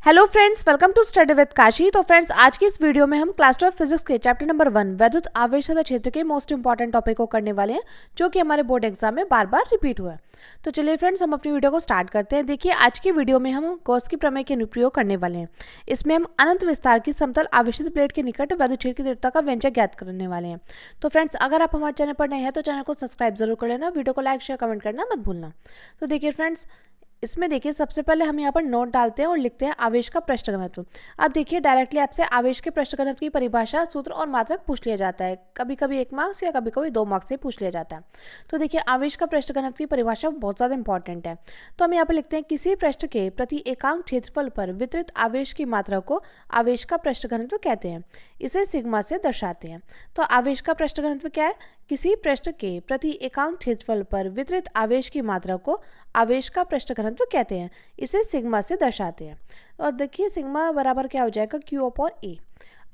Hello friends, welcome to study with Kashi. तो friends, आज की इस वीडियो में हम क्लास 12 फिजिक्स के चैप्टर नंबर 1 वैद्युत आवेश क्षेत्र के मोस्ट इंपॉर्टेंट टॉपिक को करने वाले हैं, जो कि हमारे बोर्ड एग्जाम में बार बार रिपीट हुआ है। तो चलिए फ्रेंड्स, हम अपनी वीडियो को स्टार्ट करते हैं। देखिए, आज की वीडियो में हम गॉस की प्रमेय के अनुप्रयोग करने वाले हैं। इसमें हम अनंत विस्तार की समतल आवेशित प्लेट के निकट वैद्युत क्षेत्र की तीव्रता का व्यंजक ज्ञात करने वाले हैं। तो फ्रेंड्स, अगर आप हमारे चैनल पर नए हैं तो चैनल को सब्सक्राइब जरूर कर लेना, वीडियो को लाइक शेयर कमेंट करना मत भूलना। तो देखिए फ्रेंड्स, इसमें देखिए सबसे पहले हम यहाँ पर नोट डालते हैं और लिखते हैं आवेश का पृष्ठ घनत्व। अब देखिए, डायरेक्टली आपसे आवेश के पृष्ठ घनत्व की परिभाषा, सूत्र और मात्रक पूछ लिया जाता है। कभी कभी 1 मार्क्स या कभी कभी 2 मार्क्स से पूछ लिया जाता है। तो देखिए, आवेश का पृष्ठ घनत्व की परिभाषा बहुत ज़्यादा इंपॉर्टेंट है। तो हम यहाँ पर लिखते हैं, किसी पृष्ठ के प्रति एकांक क्षेत्रफल पर वितरित आवेश की मात्रा को आवेश का पृष्ठ घनत्व कहते हैं। इसे सिग्मा से दर्शाते हैं। तो आवेश का पृष्ठ घनत्व क्या है? किसी पृष्ठ के प्रति एकांक क्षेत्रफल पर वितरित आवेश की मात्रा को आवेश का पृष्ठ घनत्व कहते हैं। इसे सिग्मा से दर्शाते हैं। और देखिए, सिग्मा बराबर क्या हो जाएगा? Q upon A।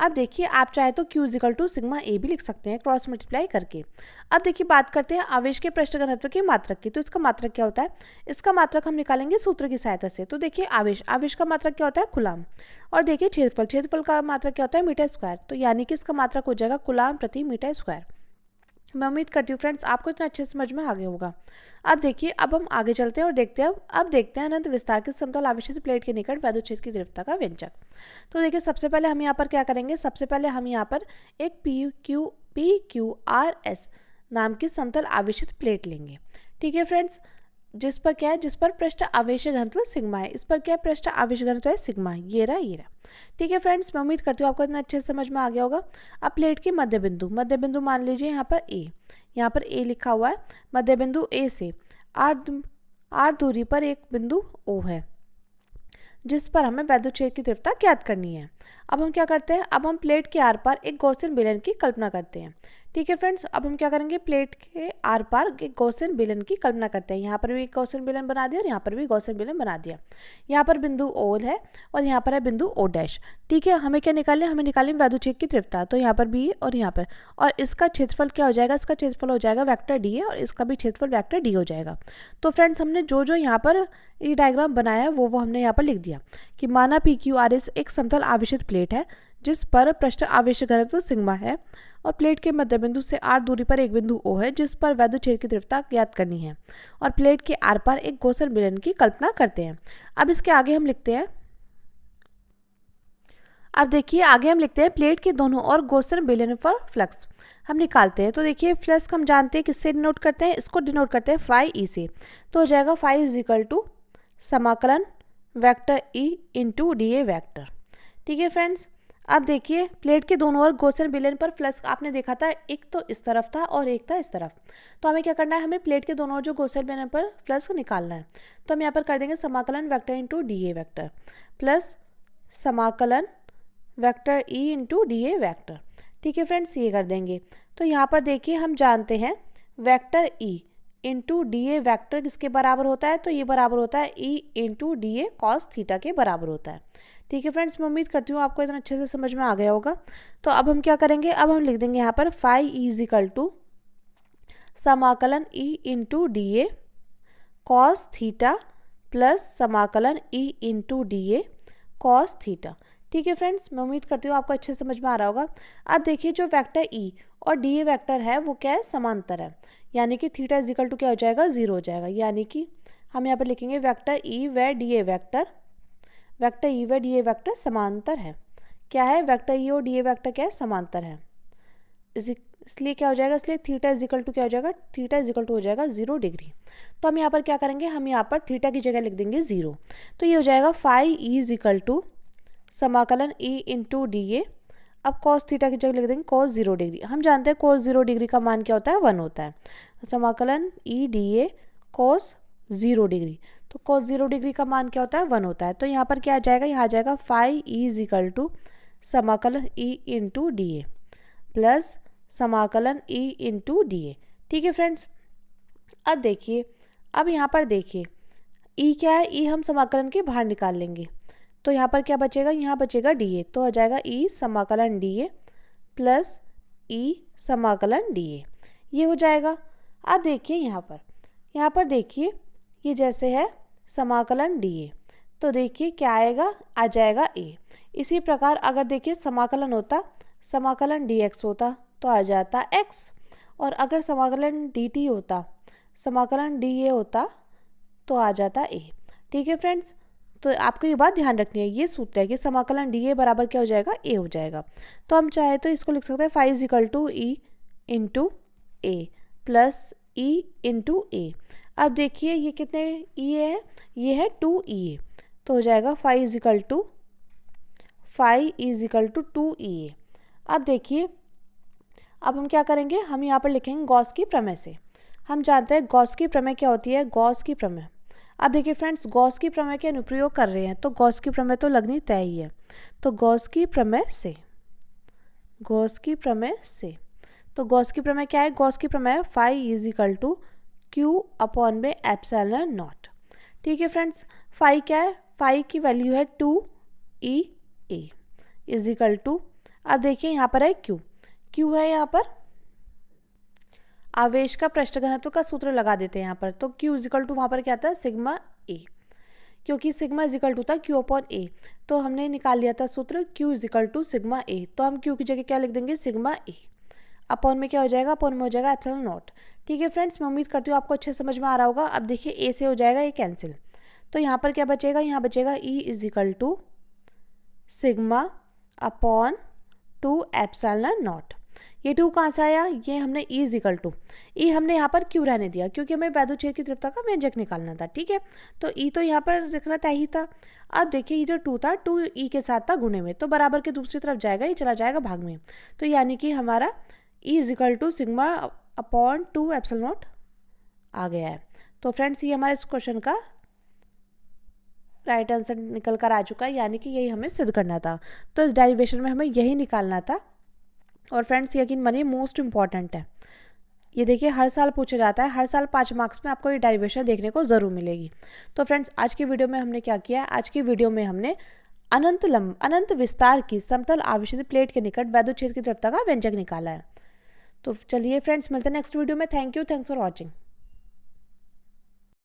अब देखिए, आप चाहे तो Q equal to sigma A भी लिख सकते हैं क्रॉस मल्टीप्लाई करके। अब देखिए, बात करते हैं आवेश के पृष्ठ घनत्व के मात्रक की। तो इसका मात्रक क्या होता है? इसका मात्रक हम निकालेंगे सूत्र की सहायता से। तो देखिए, आवेश का मात्रक क्या होता है? कूलाम। और देखिए, क्षेत्रफल का मात्रक क्या होता है? Metre square. तो यानी कि इसका मात्रक हो जाएगा कूलाम प्रति मीटर स्क्वायर। मैं उम्मीद करती हूँ फ्रेंड्स, आपको इतना अच्छे से समझ में आ गया होगा। अब देखिए, अब हम आगे चलते हैं और देखते हैं अनंत विस्तार के समतल आवेशित प्लेट के निकट वैद्युत क्षेत्र की तीव्रता का व्यंजक। तो देखिए, सबसे पहले हम यहाँ पर क्या करेंगे? सबसे पहले हम यहाँ पर एक PQRS नाम की समतल आवेशित प्लेट लेंगे। ठीक है फ्रेंड्स, जिस पर पृष्ठ आवेश घनत्व सिग्मा है। इस पर क्या है? पृष्ठ आवेश घनत्व है सिग्मा। ये रहा। ठीक है फ्रेंड्स, मैं उम्मीद करती हूँ आपको इतना अच्छे से समझ में आ गया होगा। अब प्लेट के मध्य बिंदु मान लीजिए यहाँ पर A। यहाँ पर A लिखा हुआ है। मध्य बिंदु A से r दूरी पर एक बिंदु O है, जिस पर हमें वैद्युत क्षेत्र की तीव्रता ज्ञात करनी है। अब हम क्या करते हैं? अब हम प्लेट के आर पार एक गॉसियन बेलन की कल्पना करते हैं। ठीक है फ्रेंड्स, अब हम क्या करेंगे? प्लेट के आर पार एक गॉसियन बेलन की कल्पना करते हैं। यहाँ पर भी एक गॉसियन बेलन बना दिया और यहाँ पर भी गॉसियन बेलन बना दिया। यहाँ पर बिंदु O है और यहाँ पर है बिंदु O डैश। ठीक है, हमें क्या निकालना है? हमें निकालनी वैद्युत क्षेत्र की तीव्रता। तो यहाँ पर भी और यहाँ पर, और इसका क्षेत्रफल क्या हो जाएगा? इसका क्षेत्रफल हो जाएगा वेक्टर D और इसका भी क्षेत्रफल वेक्टर D हो जाएगा। तो फ्रेंड्स, हमने जो यहाँ पर ये डायग्राम बनाया है वो हमने यहाँ पर लिख दिया कि माना PQRS एक समतल आवेशित प्लेट है, जिस पर पृष्ठ आवेश घनत्व सिग्मा है और प्लेट के मध्य बिंदु से r दूरी पर एक बिंदु O है, जिस पर वैद्युत क्षेत्र की तीव्रता ज्ञात करनी है। और प्लेट के आर पार एक गॉसियन बेलन की कल्पना करते हैं। अब इसके आगे हम लिखते हैं, अब देखिए आगे हम लिखते हैं प्लेट के दोनों ओर गॉसियन बेलन पर फ्लक्स हम निकालते हैं। तो देखिए, फ्लक्स हम जानते हैं किससे डिनोट करते हैं? इसको डिनोट करते हैं फाई ई से। तो हो जाएगा फाई इज इक्वल टू समाकलन vector E into DA vector. ठीक है फ्रेंड्स, अब देखिए, प्लेट के दोनों ओर गॉसियन बेलन पर फ्लक्स आपने देखा था, एक तो इस तरफ था और एक था इस तरफ। तो हमें क्या करना है? हमें प्लेट के दोनों ओर जो गॉसियन बेलन पर फ्लक्स निकालना है। तो हम यहाँ पर कर देंगे समाकलन vector into DA vector plus समाकलन vector E into DA vector. ठीक है फ्रेंड्स, ये कर देंगे। तो यहाँ पर देखिए, हम जानते हैं vector E into DA vector किसके बराबर होता है? तो ये बराबर होता है E into DA cos theta के बराबर होता है। ठीक है फ्रेंड्स, मैं उम्मीद करती हूँ आपको इतना अच्छे से समझ में आ गया होगा। तो अब हम क्या करेंगे? अब हम लिख देंगे यहाँ पर फाई इज इक्वल टू समाकलन E into DA cos theta plus समाकलन E into DA cos theta. ठीक है फ्रेंड्स, मैं उम्मीद करती हूँ आपको अच्छे से समझ में आ रहा होगा। अब देखिए, जो वेक्टर E और DA वेक्टर है वो क्या है? समांतर है। यानी कि थीटा इज इक्वल टू क्या हो जाएगा? 0 हो जाएगा। यानी कि हम यहाँ पर लिखेंगे वेक्टर E व DA वेक्टर समांतर है। क्या है? वेक्टर E और DA वेक्टर क्या है? समांतर है। इसलिए क्या हो जाएगा? इसलिए थीटा इज इक्वल टू क्या हो जाएगा? थीटा इज इक्वल टू हो जाएगा 0 डिग्री। तो हम यहाँ पर क्या करेंगे? हम यहाँ पर थीटा की जगह लिख देंगे 0। तो ये हो जाएगा फाई इज इक्वल टू समाकलन E इंटू DA। अब कॉस थीटा की जगह लिख देंगे कॉस 0 डिग्री। हम जानते हैं कॉस 0 डिग्री का मान क्या होता है? 1 होता है। समाकलन E DA कॉस 0 डिग्री। तो कॉस 0 डिग्री का मान क्या होता है? 1 होता है। तो यहाँ पर क्या आ जाएगा? यहाँ आ जाएगा फाई इज इक्वल टू समाकलन E इंटू DA प्लस समाकलन E इंटू DA। ठीक है फ्रेंड्स, अब देखिए, अब यहाँ पर देखिए E क्या है? E हम समाकलन के बाहर निकाल लेंगे। तो यहाँ पर क्या बचेगा? यहाँ बचेगा DA। तो हो जाएगा E समाकलन DA प्लस E समाकलन DA, ये हो जाएगा। अब देखिए यहाँ पर देखिए, ये जैसे है समाकलन DA, तो देखिए क्या आएगा, आ जाएगा a। इसी प्रकार अगर देखिए समाकलन होता, समाकलन dx होता तो आ जाता x, और अगर समाकलन dt होता, समाकलन dA होता तो आ जाता a। ठीक है फ्रेंड्स, तो आपको ये बात ध्यान रखनी है, ये सूत्र है कि समाकलन dA बराबर क्या हो जाएगा, a हो जाएगा। तो हम चाहे तो इसको लिख सकते हैं phi is equal to E into A plus E into A. अब देखिए ये कितने ई है, ये है 2EA, तो हो जाएगा phi is equal to, phi is equal to 2EA। अब देखिए अब हम क्या करेंगे, हम यहाँ पर लिखेंगे गॉस की प्रमेय से। हम जानते हैं गॉस की प्रमेय क्या होती है, गॉस की प्रमेय। अब देखिए फ्रेंड्स, गॉस की प्रमेय के अनुप्रयोग कर रहे हैं तो गॉस की प्रमेय तो लगनी तय ही है। तो गॉस की प्रमेय से, गॉस की प्रमेय से, तो गॉस की प्रमेय क्या है, गॉस की प्रमेय phi is equal to Q upon में एप्सिलॉन नॉट। ठीक है फ्रेंड्स, फाई क्या है, फाई की वैल्यू है 2EA इज इक्वल टू, अब देखिए यहाँ पर है क्यू, क्यू है यहाँ पर आवेश का पृष्ठ घनत्व का सूत्र लगा देते हैं यहाँ पर। तो Q इज इक्वल टू वहाँ पर क्या आता है, सिग्मा A, क्योंकि सिग्मा इज इक्वल टू था Q अपॉन A, तो हमने निकाल लिया था सूत्र Q is equal to sigma A। तो हम Q की जगह क्या लिख देंगे, सिग्मा A, अपॉन में क्या हो जाएगा, अपॉन में हो जाएगा एप्सिलॉन नॉट। ठीक है फ्रेंड्स, मैं उम्मीद करती हूँ आपको अच्छे समझ में आ रहा होगा। अब देखिए A से हो जाएगा ये कैंसिल, तो यहाँ पर क्या बचेगा, यहाँ बचेगा E is equal to sigma upon 2 epsilon naught. ये 2 कहाँ से आया, ये हमने E is equal to, E हमने यहाँ पर क्यों रहने दिया, क्योंकि हमें वैद्युत क्षेत्र की तीव्रता का व्यंजक निकालना था। ठीक है, तो E तो यहाँ पर रखना तय ही था। अब देखिए ये जो 2 था, 2E के साथ था गुणे में, तो बराबर के दूसरी तरफ जाएगा, ये चला जाएगा भाग में, तो यानी कि हमारा E is equal to sigma upon 2 epsilon not आ गया है। तो फ्रेंड्स ये हमारे इस क्वेश्चन का राइट आंसर निकल कर आ चुका है, यानी कि यही हमें सिद्ध करना था। तो इस डेरिवेशन में हमें यही निकालना था। और फ्रेंड्स यकीन मानिए मोस्ट इंपॉर्टेंट है, ये देखिए हर साल पूछा जाता है, हर साल 5 मार्क्स में आपको ये डेरिवेशन देखने को ज़रूर मिलेगी। तो फ्रेंड्स आज की वीडियो में हमने क्या किया है, आज की वीडियो में हमने अनंत विस्तार की समतल आवेशित प्लेट के निकट वैद्युत क्षेत्र की तीव्रता का व्यंजक निकाला है। तो चलिए फ्रेंड्स मिलते हैं नेक्स्ट वीडियो में। Thank you, thanks for watching.